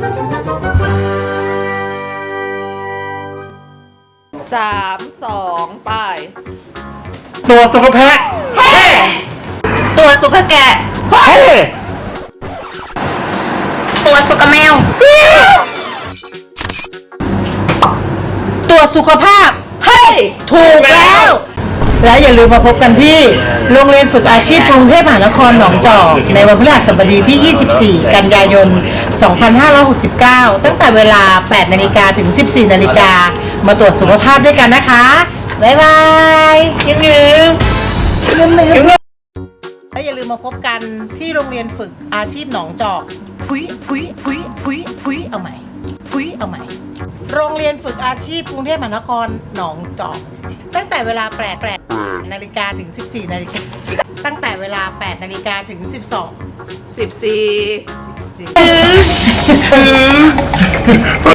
3 2 ไป ตัวสุขแพะเฮ้ ตัวสุกแกะ เฮ้ ตัวสุกแมว ตัวสุขภาพ เฮ้ย ถูกแล้ว และอย่าลืมมาพบกันที่โรงเรียนฝึกอาชีพกรุงเทพมหานครหนองจอกในวันพฤหัสบดีที่ 24 กันยายน 2569 ตั้งแต่เวลา 8 นาฬิกาถึง 14 นาฬิกามาตรวจสุขภาพด้วยกันนะคะ บ๊ายบายและอย่าลืมมาพบกันที่โรงเรียนฝึกอาชีพหนองจอกเอาใหม่โรงเรียนฝึกอาชีพกรุงเทพมหานครหนองจอกตั้งแต่เวลา8 นาฬิกาถึง 14 นาฬิกาตั้งแต่เวลา 8 นาฬิกาถึง 12 14 14